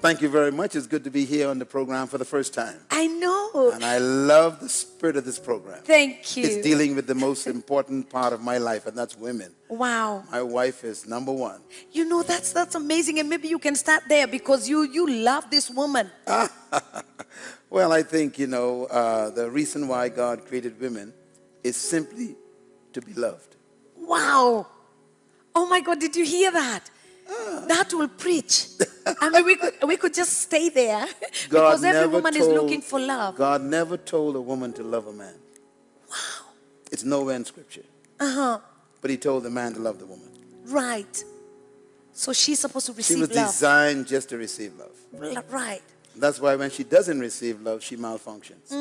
Thank you very much. It's good to be here on the program for the first time. I know. And I love the spirit of this program. Thank you. It's dealing with the most important part of my life, and that's women. Wow. My wife is number one. You know, that's amazing. And maybe you can start there because you love this woman. Well, I think, the reason why God created women is simply to be loved. Wow. Oh my God, did you hear that? That will preach. I mean, we could just stay there because every woman is looking for love. God never told a woman to love a man. Wow. It's nowhere in Scripture. But he told the man to love the woman. Right. So she's supposed to receive love. She was designed just to receive love. Right. That's why when she doesn't receive love, she malfunctions.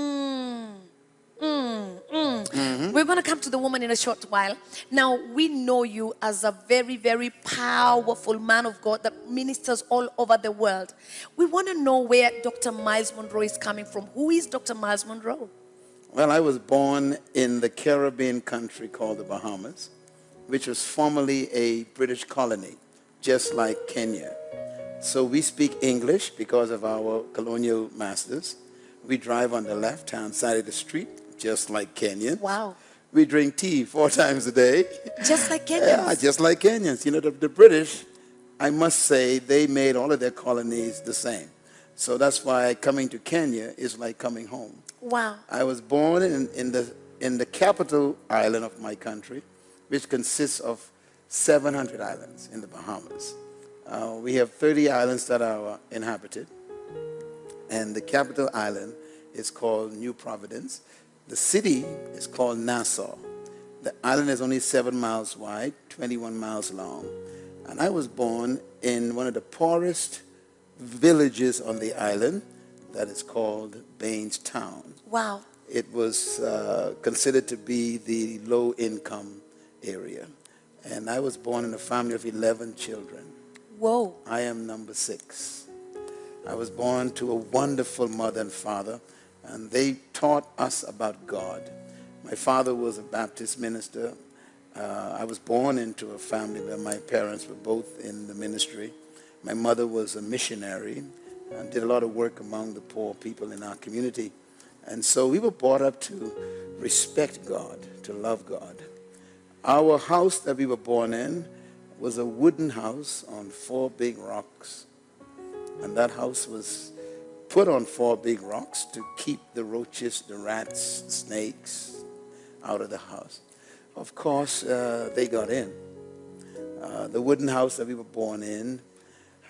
We're going to come to the woman in a short while. Now, we know you as a very, very powerful man of God that ministers all over the world. We want to know where Dr. Myles Munroe is coming from. Who is Dr. Myles Munroe? Well, I was born in the Caribbean country called the Bahamas, which was formerly a British colony, just like Kenya. So we speak English because of our colonial masters. We drive on the left-hand side of the street, just like Kenyans. Wow. We drink tea 4 times a day. Just like Kenyans? Yeah, just like Kenyans. You know, the British, I must say, they made all of their colonies the same. So that's why coming to Kenya is like coming home. Wow. I was born in the capital island of my country, which consists of 700 islands in the Bahamas. We have 30 islands that are inhabited. And the capital island is called New Providence. The city is called Nassau. The island is only 7 miles wide, 21 miles long. And I was born in one of the poorest villages on the island that is called Bainstown. Wow. It was considered to be the low-income area. And I was born in a family of 11 children. Whoa. I am number 6. I was born to a wonderful mother and father, and they taught us about God. My father was a Baptist minister. I was born into a family where my parents were both in the ministry. My mother was a missionary and did a lot of work among the poor people in our community. And so we were brought up to respect God, to love God. Our house that we were born in was a wooden house on 4 big rocks. And that house was put on 4 big rocks to keep the roaches, the rats, the snakes out of the house. Of course, they got in. The wooden house that we were born in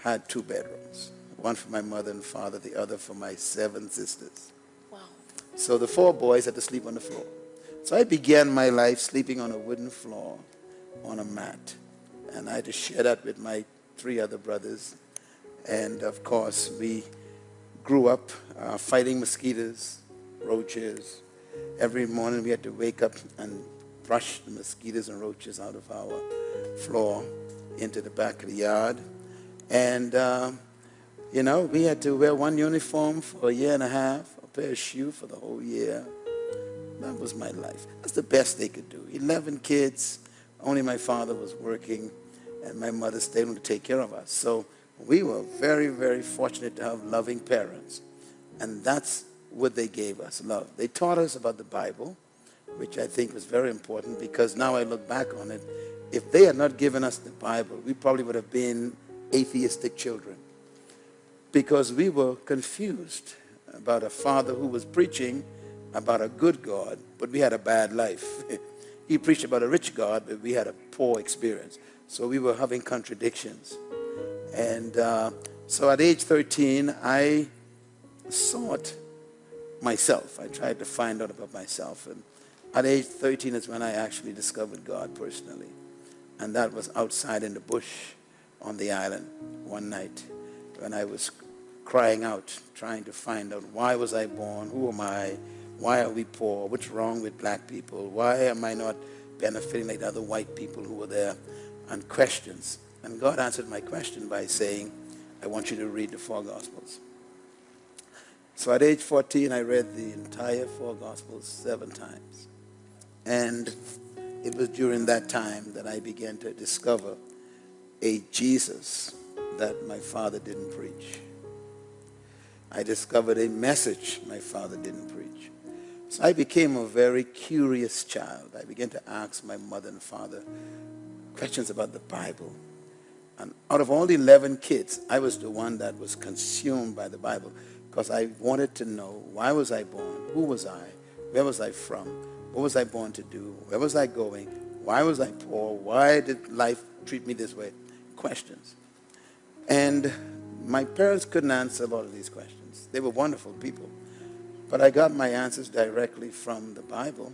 had 2 bedrooms. One for my mother and father, the other for my 7 sisters. Wow. So the 4 boys had to sleep on the floor. So I began my life sleeping on a wooden floor on a mat. And I had to share that with my 3 other brothers. And of course, we grew up fighting mosquitoes, roaches. Every morning we had to wake up and brush the mosquitoes and roaches out of our floor into the back of the yard. And, we had to wear 1 uniform for a year and a half, a pair of shoes for the whole year. That was my life. That's the best they could do. 11 kids, only my father was working, and my mother stayed home to take care of us. So we were very, very fortunate to have loving parents. And that's what they gave us, love. They taught us about the Bible, which I think was very important because now I look back on it. If they had not given us the Bible, we probably would have been atheistic children because we were confused about a father who was preaching about a good God, but we had a bad life. He preached about a rich God, but we had a poor experience. So we were having contradictions. And so at age 13, I sought myself. I tried to find out about myself. And at age 13 is when I actually discovered God personally. And that was outside in the bush on the island one night when I was crying out, trying to find out why was I born, who am I, why are we poor, what's wrong with black people, why am I not benefiting like the other white people who were there, and questions. And God answered my question by saying, I want you to read the 4 Gospels. So at age 14, I read the entire 4 Gospels 7 times. And it was during that time that I began to discover a Jesus that my father didn't preach. I discovered a message my father didn't preach. So I became a very curious child. I began to ask my mother and father questions about the Bible. And out of all the 11 kids, I was the one that was consumed by the Bible because I wanted to know, why was I born? Who was I? Where was I from? What was I born to do? Where was I going? Why was I poor? Why did life treat me this way? Questions. And my parents couldn't answer a lot of these questions. They were wonderful people. But I got my answers directly from the Bible,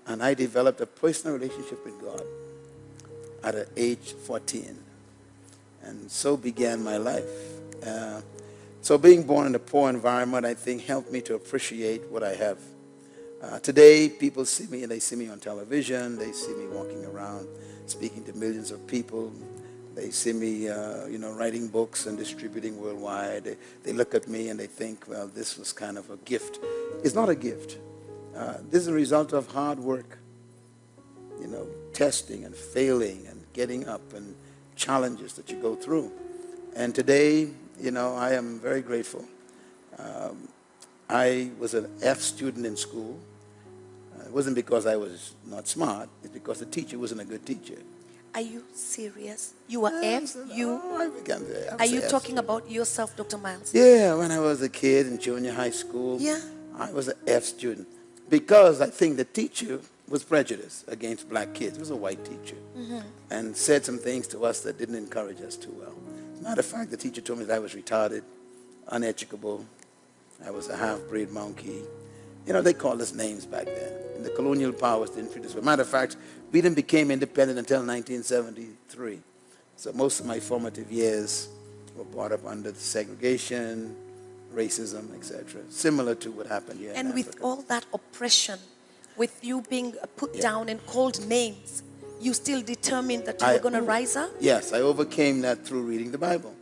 and I developed a personal relationship with God at age 14. And so began my life. So being born in a poor environment, I think, helped me to appreciate what I have. Today, people see me, and they see me on television. They see me walking around, speaking to millions of people. They see me, writing books and distributing worldwide. They look at me and they think, well, this was kind of a gift. It's not a gift. This is a result of hard work, testing and failing and getting up and challenges that you go through. And today, I am very grateful. I was an F student in school. It wasn't because I was not smart. It's because the teacher wasn't a good teacher. Are you serious? You were F? Are you talking about yourself, Dr. Myles? Yeah, when I was a kid in junior high school, I was an F student. Because I think the teacher was prejudiced against black kids. He was a white teacher. And said some things to us that didn't encourage us too well. As a matter of fact, the teacher told me that I was retarded, uneducable. I was a half-breed monkey. They called us names back then. And the colonial powers didn't treat us well. As a matter of fact, we didn't become independent until 1973. So most of my formative years were brought up under segregation, racism, etc. Similar to what happened here in Africa. And with all that oppression, with you being put down and called names, you still determined that you were going to rise up? Yes, I overcame that through reading the Bible.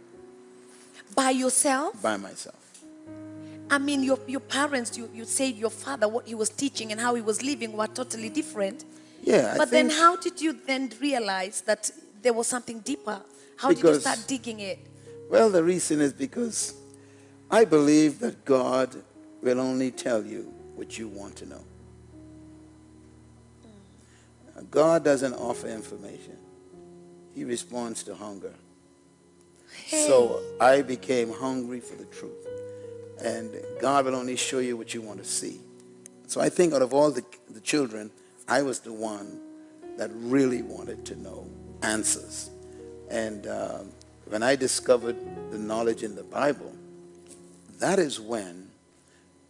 By yourself? By myself. I mean, your parents, you said your father, what he was teaching and how he was living were totally different. Yeah. But then how did you then realize that there was something deeper? How did you start digging it? Well, the reason is because I believe that God will only tell you what you want to know. God doesn't offer information. He responds to hunger. Hey. So I became hungry for the truth. And God will only show you what you want to see. So I think out of all the children, I was the one that really wanted to know answers. And when I discovered the knowledge in the Bible, that is when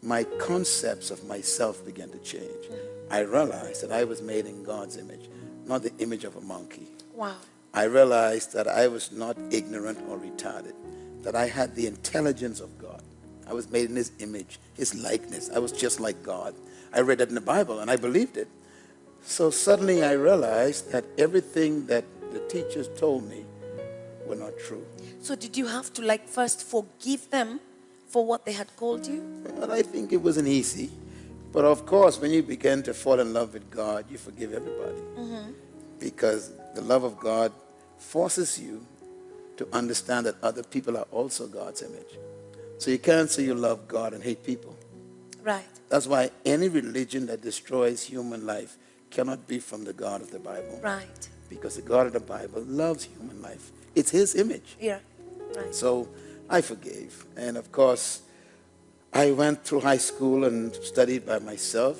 my concepts of myself began to change. I realized that I was made in God's image, not the image of a monkey. Wow. I realized that I was not ignorant or retarded, that I had the intelligence of God. I was made in his image, his likeness. I was just like God. I read that in the Bible and I believed it. So suddenly I realized that everything that the teachers told me were not true. So did you have to first forgive them for what they had called you? Well, I think it wasn't easy. But of course, when you begin to fall in love with God, you forgive everybody. Because the love of God forces you to understand that other people are also God's image. So you can't say you love God and hate people. Right. That's why any religion that destroys human life cannot be from the God of the Bible. Right. Because the God of the Bible loves human life. It's his image. Yeah. Right. So I forgave. And of course, I went through high school and studied by myself.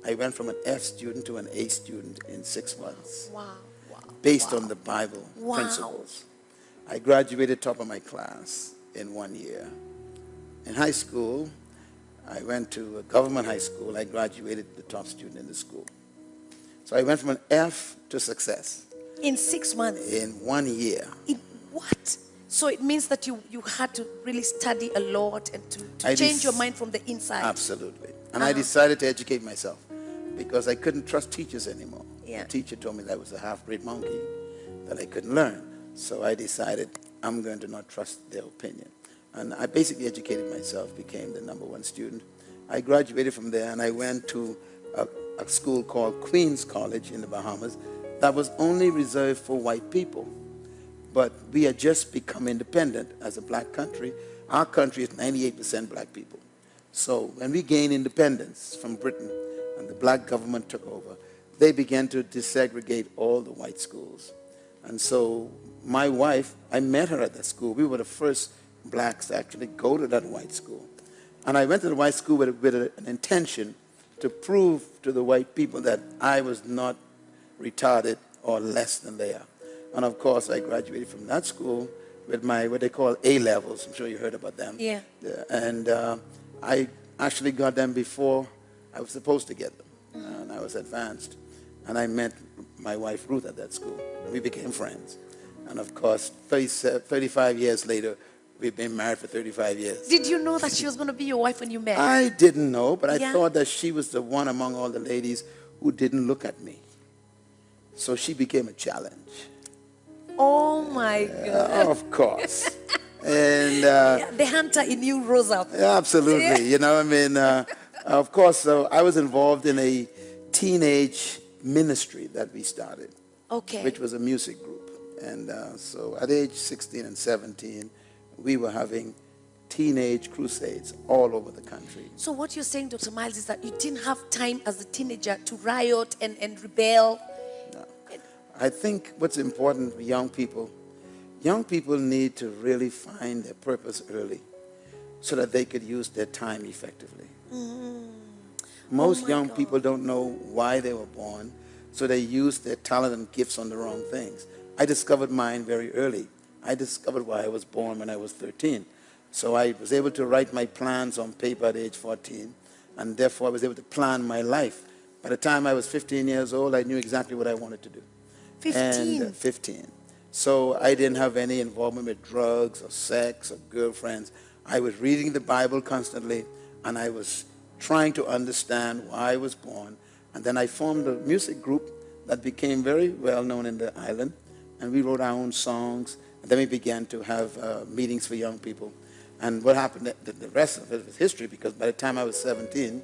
I went from an F student to an A student in 6 months. Wow. Wow. Based on the Bible principles. I graduated top of my class in 1 year. In high school, I went to a government high school. I graduated the top student in the school. So I went from an F to success. In 6 months? In 1 year. In what? So it means that you had to really study a lot and to change your mind from the inside. Absolutely. And I decided to educate myself because I couldn't trust teachers anymore. Yeah. The teacher told me that I was a half-breed monkey, that I couldn't learn. So I decided I'm going to not trust their opinion. And I basically educated myself, became the #1 student. I graduated from there and I went to a school called Queens College in the Bahamas that was only reserved for white people. But we had just become independent as a black country. Our country is 98% black people. So when we gained independence from Britain and the black government took over, they began to desegregate all the white schools. And so my wife, I met her at that school. We were the first blacks to actually go to that white school. And I went to the white school with an intention to prove to the white people that I was not retarded or less than they are. And of course, I graduated from that school with my, what they call A-levels. I'm sure you heard about them. Yeah. And I actually got them before I was supposed to get them. And I was advanced. And I met my wife, Ruth, at that school. We became friends. And of course, 35 years later, we've been married for 35 years. Did you know that she was going to be your wife when you met? I didn't know, but I Yeah. thought that she was the one among all the ladies who didn't look at me. So she became a challenge. Oh my God. Of course. And Yeah, the hunter in you rose up. absolutely, you know, I mean, of course, so I was involved in a teenage ministry that we started, Okay. which was a music group. And so at age 16 and 17, we were having teenage crusades all over the country. So what you're saying, Dr. Myles, is that you didn't have time as a teenager to riot and rebel. I think what's important for young people need to really find their purpose early so that they could use their time effectively. Most young people don't know why they were born, so they use their talent and gifts on the wrong things. I discovered mine very early. I discovered why I was born when I was 13. So I was able to write my plans on paper at age 14, and therefore I was able to plan my life. By the time I was 15 years old, I knew exactly what I wanted to do. 15. And 15. So I didn't have any involvement with drugs or sex or girlfriends. I was reading the Bible constantly, and I was trying to understand why I was born. And then I formed a music group that became very well known in the island, and we wrote our own songs. And then we began to have meetings for young people. And what happened, the rest of it was history, because by the time I was 17,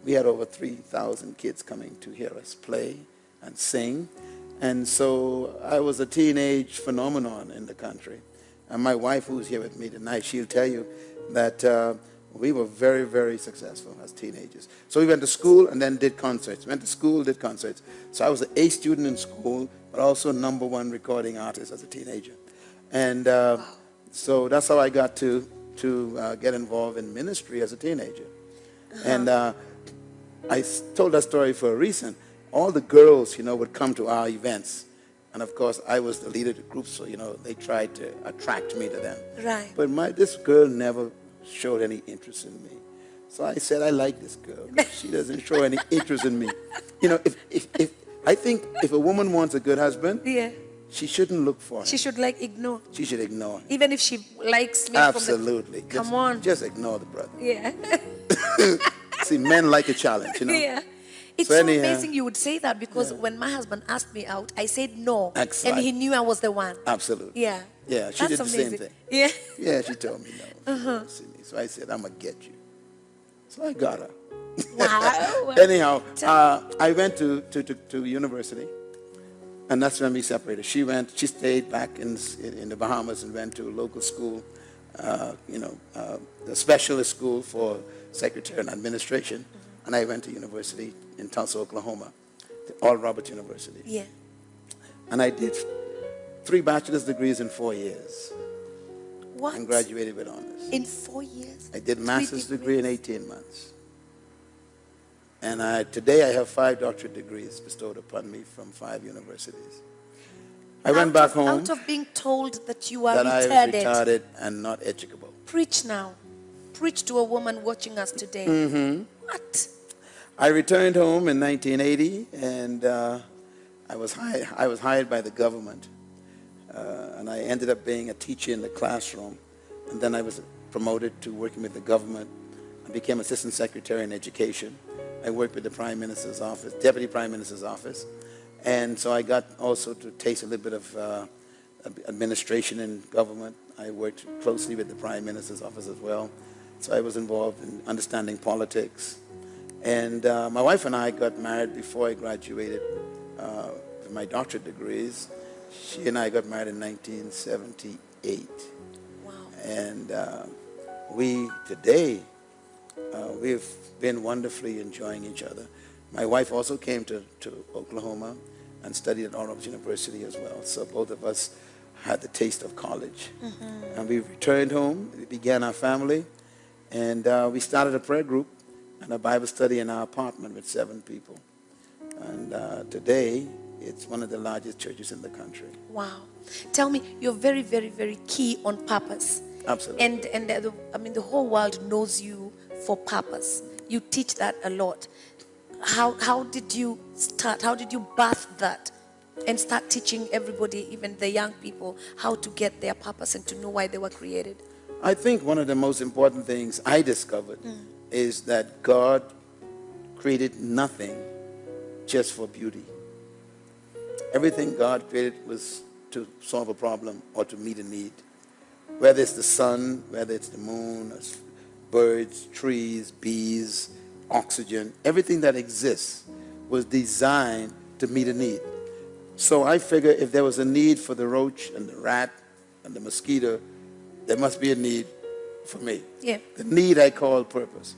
we had over 3,000 kids coming to hear us play and sing. And so I was a teenage phenomenon in the country. And my wife, who's here with me tonight, she'll tell you that we were very, very successful as teenagers. So we went to school and then did concerts. Went to school, did concerts. So I was an A student in school, but also #1 recording artist as a teenager. And so that's how I got to get involved in ministry as a teenager. And I told that story for a reason. All the girls, would come to our events. And of course, I was the leader of the group, so, they tried to attract me to them. Right. But this girl never showed any interest in me. So I said, I like this girl. She doesn't show any interest in me. I think if a woman wants a good husband, Yeah. she shouldn't look for him. She should ignore. She should ignore him. Even if she likes me Absolutely. from the... Come on. Just ignore the brother. Yeah. See, men like a challenge, Yeah. It's So so anyhow, amazing you would say that, because when my husband asked me out, I said no. Excellent. And he knew I was the one. Absolutely. Yeah. Yeah, she That's did the same amazing. thing. Yeah. Yeah, she told me no. See me. So I said, I'm going to get you. So I got her. Wow. Anyhow, I went to university, and that's when we separated. She stayed back in the Bahamas and went to a local school, the specialist school for secretary and administration, and I went to university in Tulsa, Oklahoma, the Oral Roberts University. Yeah. And I did 3 bachelor's degrees in 4 years What? and graduated with honors. In 4 years? I did 3 master's degree in degrees? 18 months. And today I have 5 doctorate degrees bestowed upon me from 5 universities. I went back home Out of being told that you are that I was retarded. retarded and not educable. Preach now. Preach to a woman watching us today. What? I returned home in 1980, and I was hired by the government, and I ended up being a teacher in the classroom. And then I was promoted to working with the government. I became assistant secretary in education. I worked with the Prime Minister's office, Deputy Prime Minister's office, and so I got also to taste a little bit of administration in government. I worked closely with the Prime Minister's office as well, so I was involved in understanding politics. And my wife and I got married before I graduated with my doctorate degrees. She and I got married in 1978. Wow. And today, we've been wonderfully enjoying each other. My wife also came to Oklahoma and studied at Oral Roberts University as well. So both of us had the taste of college. And we returned home, we began our family, and we started a prayer group and a Bible study in our apartment with 7 people. And today, it's one of the largest churches in the country. Wow. Tell me, you're very, very, very key on purpose. Absolutely. And the whole world knows you for purpose. You teach that a lot. How did you start? How did you birth that and start teaching everybody, even the young people, how to get their purpose and to know why they were created? I think one of the most important things I discovered is that God created nothing just for beauty. Everything God created was to solve a problem or to meet a need. Whether it's the sun, whether it's the moon, birds, trees, bees, oxygen, everything that exists was designed to meet a need. So I figure if there was a need for the roach and the rat and the mosquito, there must be a need for me. Yeah. The need I call purpose.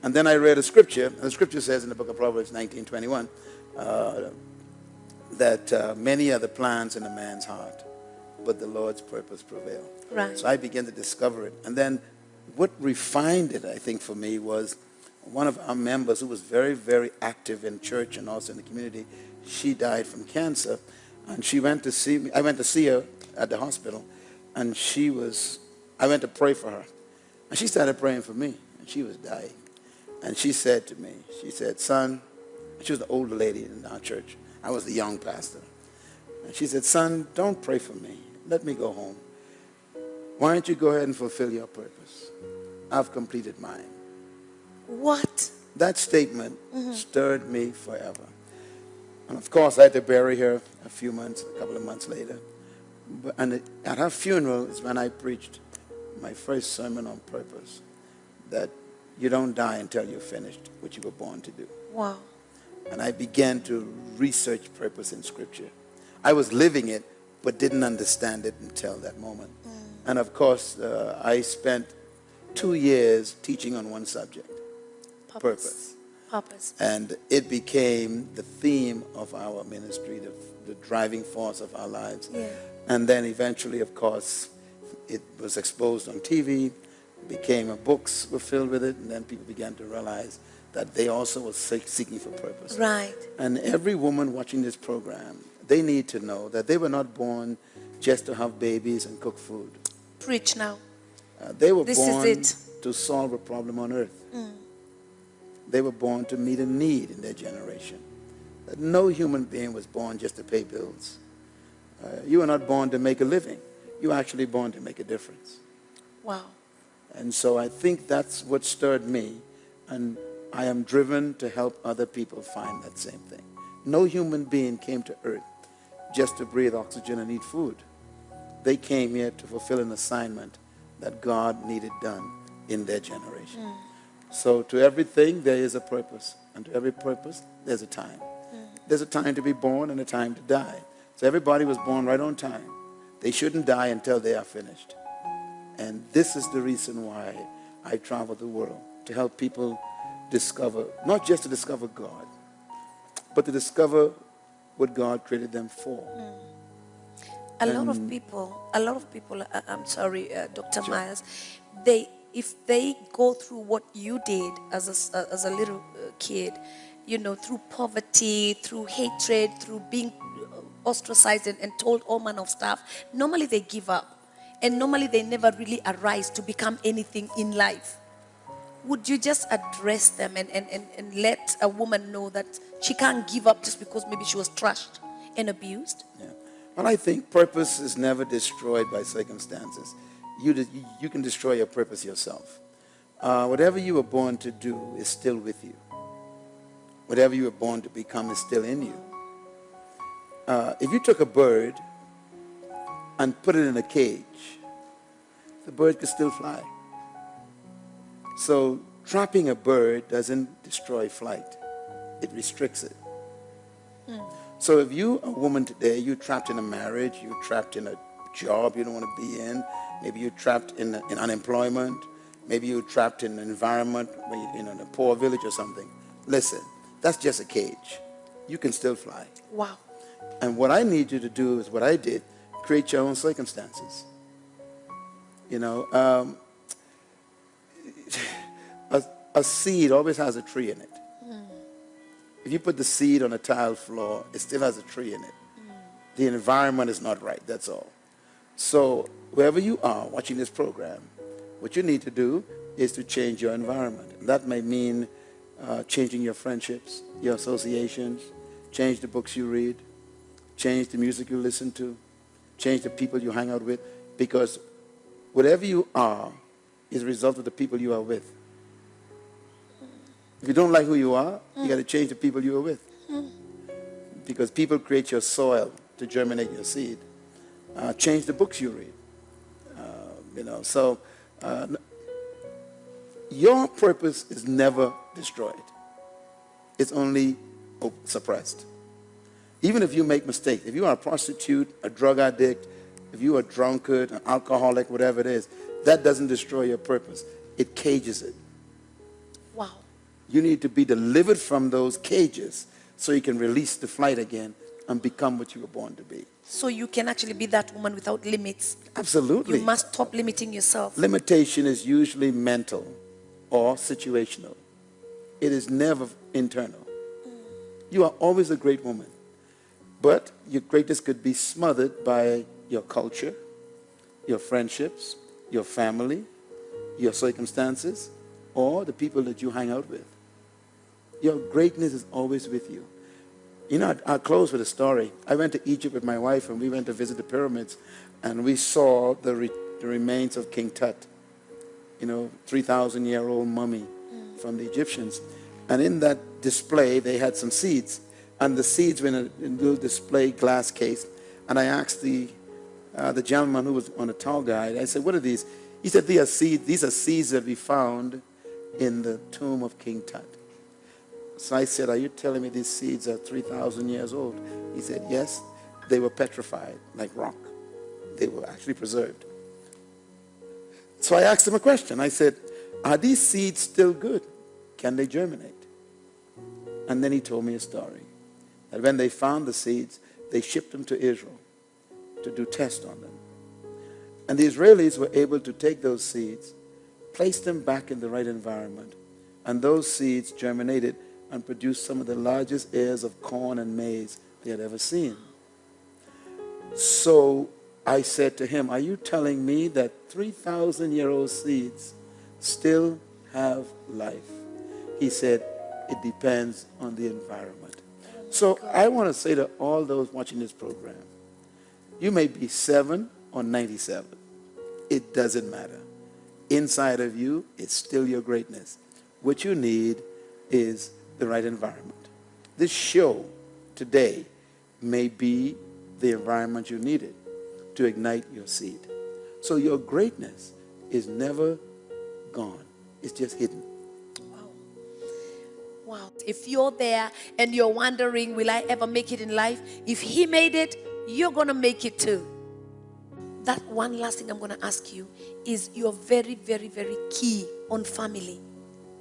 And then I read a scripture, and the scripture says in the book of Proverbs 19:21 that many are the plans in a man's heart, but the Lord's purpose prevails. Right. So I began to discover it. And then what refined it, I think, for me was one of our members who was very, very active in church and also in the community. She died from cancer, and she went to see me. I went to see her at the hospital, and I went to pray for her. And she started praying for me, and she was dying. And she said to me, she said, son, she was the older lady in our church. I was the young pastor. And she said, son, don't pray for me. Let me go home. Why don't you go ahead and fulfill your purpose? I've completed mine. What? That statement stirred me forever. And of course, I had to bury her a couple of months later. And at her funeral is when I preached my first sermon on purpose, that you don't die until you're finished what you were born to do. Wow. And I began to research purpose in Scripture. I was living it, but didn't understand it until that moment. And of course, I spent 2 years teaching on one subject, purpose. Purpose. And it became the theme of our ministry, the driving force of our lives. Yeah. And then eventually, of course, it was exposed on TV, books were filled with it, and then people began to realize that they also were seeking for purpose. Right. And every woman watching this program, they need to know that they were not born just to have babies and cook food. Preach now. They were This born is it. to solve a problem on earth. They were born to meet a need in their generation. That no human being was born just to pay bills. You were not born to make a living. You were actually born to make a difference. Wow. And so I think that's what stirred me. And I am driven to help other people find that same thing. No human being came to earth just to breathe oxygen and eat food. They came here to fulfill an assignment that God needed done in their generation. So to everything, there is a purpose. And to every purpose, there's a time. There's a time to be born and a time to die. So everybody was born right on time. They shouldn't die until they are finished. And this is the reason why I travel the world, to help people discover, not just to discover God, but to discover what God created them for. A lot of people, I'm sorry, Dr. Sure. Myles, if they go through what you did as a little kid, through poverty, through hatred, through being ostracized and told all manner of stuff, normally they give up. And normally they never really arise to become anything in life. Would you just address them and let a woman know that she can't give up just because maybe she was trashed and abused? Yeah. Well, I think purpose is never destroyed by circumstances. You can destroy your purpose yourself. Whatever you were born to do is still with you. Whatever you were born to become is still in you. If you took a bird and put it in a cage, the bird could still fly. So trapping a bird doesn't destroy flight. It restricts it. So if you, a woman today, you're trapped in a marriage, you're trapped in a job you don't want to be in, maybe you're trapped in unemployment, Maybe you're trapped in an environment where in a poor village or something. Listen, that's just a cage. You can still fly. Wow. And what I need you to do is what I did, create your own circumstances. A seed always has a tree in it. If you put the seed on a tile floor, it still has a tree in it. The environment is not right, that's all. So wherever you are watching this program, what you need to do is to change your environment. And that may mean changing your friendships, your associations, change the books you read, change the music you listen to, change the people you hang out with, because whatever you are is a result of the people you are with. If you don't like who you are, you got to change the people you are with. Because people create your soil to germinate your seed. Change the books you read. So your purpose is never destroyed. It's only suppressed. Even if you make mistakes, if you are a prostitute, a drug addict, if you are a drunkard, an alcoholic, whatever it is, that doesn't destroy your purpose. It cages it. Wow. You need to be delivered from those cages so you can release the flight again and become what you were born to be. So you can actually be that woman without limits. Absolutely. You must stop limiting yourself. Limitation is usually mental or situational. It is never internal. You are always a great woman. But your greatness could be smothered by your culture, your friendships, your family, your circumstances, or the people that you hang out with. Your greatness is always with you. I'll close with a story. I went to Egypt with my wife, and we went to visit the pyramids, and we saw the remains of King Tut, 3,000-year-old mummy from the Egyptians. And in that display, they had some seeds, and the seeds were in a little display glass case. And I asked the gentleman who was on a tour guide, I said, "What are these?" He said, "These are seeds that we found in the tomb of King Tut." So I said, "Are you telling me these seeds are 3,000 years old?" He said, "Yes, they were petrified like rock. They were actually preserved." So I asked him a question. I said, "Are these seeds still good? Can they germinate?" And then he told me a story. That when they found the seeds, they shipped them to Israel to do tests on them. And the Israelis were able to take those seeds, place them back in the right environment, and those seeds germinated and produced some of the largest ears of corn and maize they had ever seen. So I said to him, "Are you telling me that 3,000-year-old seeds still have life?" He said, "It depends on the environment." So I want to say to all those watching this program, you may be 7 or 97. It doesn't matter. Inside of you, it's still your greatness. What you need is the right environment. This show today may be the environment you needed to ignite your seed. So your greatness is never gone. It's just hidden. Wow. If you're there and you're wondering, will I ever make it in life? If he made it, you're going to make it too. That one last thing I'm going to ask you is you're very, very, very key on family.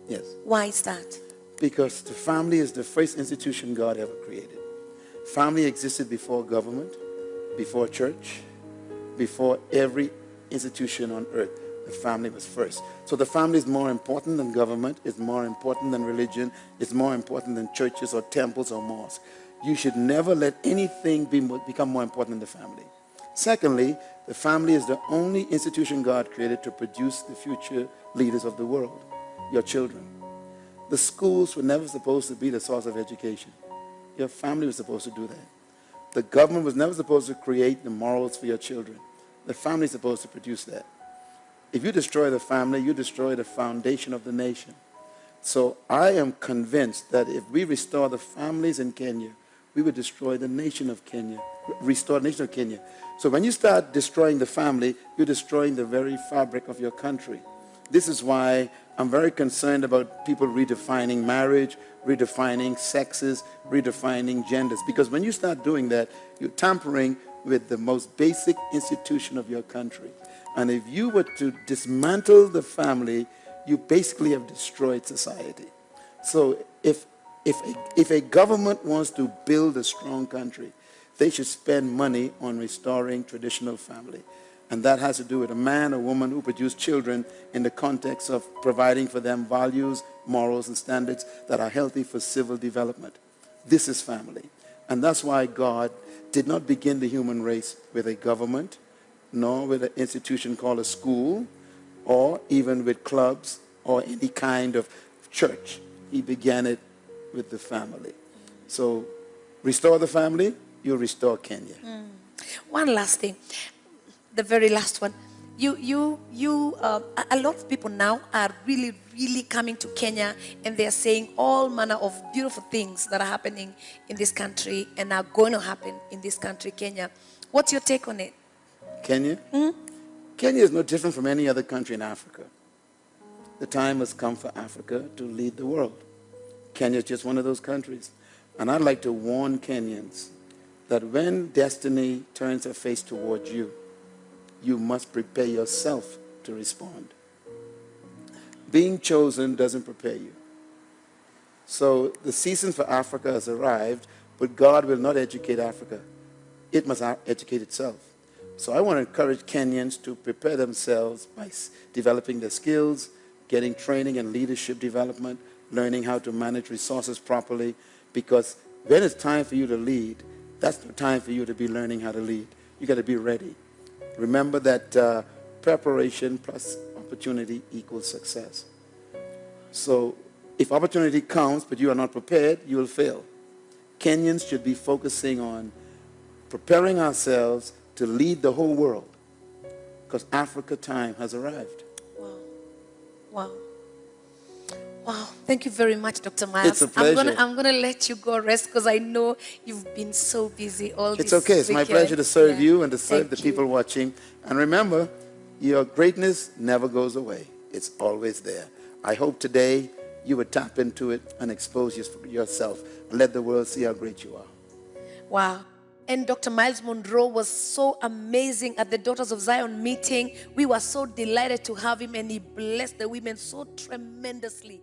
Yes. Why is that? Because the family is the first institution God ever created. Family existed before government, before church, before every institution on earth. The family was first. So the family is more important than government, it's more important than religion, it's more important than churches or temples or mosques. You should never let anything become more important than the family. Secondly, the family is the only institution God created to produce the future leaders of the world, your children. The schools were never supposed to be the source of education. Your family was supposed to do that. The government was never supposed to create the morals for your children. The family is supposed to produce that. If you destroy the family, you destroy the foundation of the nation. So I am convinced that if we restore the families in Kenya, we would destroy the nation of Kenya, restore the nation of Kenya. So when you start destroying the family, you're destroying the very fabric of your country. This is why I'm very concerned about people redefining marriage, redefining sexes, redefining genders. Because when you start doing that, you're tampering with the most basic institution of your country. And if you were to dismantle the family, you basically have destroyed society. So if a government wants to build a strong country, they should spend money on restoring traditional family. And that has to do with a man or woman who produce children in the context of providing for them values, morals, and standards that are healthy for civil development. This is family. And that's why God did not begin the human race with a government, nor with an institution called a school, or even with clubs or any kind of church. He began it with the family. So restore the family, you'll restore Kenya. One last thing, the very last one. A lot of people now are really, really coming to Kenya, and they're saying all manner of beautiful things that are happening in this country and are going to happen in this country, Kenya. What's your take on it? Kenya? Kenya is no different from any other country in Africa. The time has come for Africa to lead the world. Kenya is just one of those countries. And I'd like to warn Kenyans that when destiny turns her face towards you, you must prepare yourself to respond. Being chosen doesn't prepare you. So the season for Africa has arrived, but God will not educate Africa. It must educate itself. So I want to encourage Kenyans to prepare themselves by developing their skills, getting training and leadership development, learning how to manage resources properly, because when it's time for you to lead, that's the time for you to be learning how to lead. You got to be ready. Remember that preparation plus opportunity equals success. So if opportunity comes but you are not prepared, you will fail. Kenyans should be focusing on preparing ourselves to lead the whole world, because Africa time has arrived. Wow. Wow. Wow. Thank you very much, Dr. Myles. It's a pleasure. I'm gonna let you go rest, because I know you've been so busy all this It's okay. It's my pleasure to serve you and to serve the Thank you. people watching. And remember, your greatness never goes away. It's always there. I hope today you would tap into it and expose yourself and let the world see how great you are. Wow. And Dr. Myles Munroe was so amazing at the Daughters of Zion meeting. We were so delighted to have him, and he blessed the women so tremendously.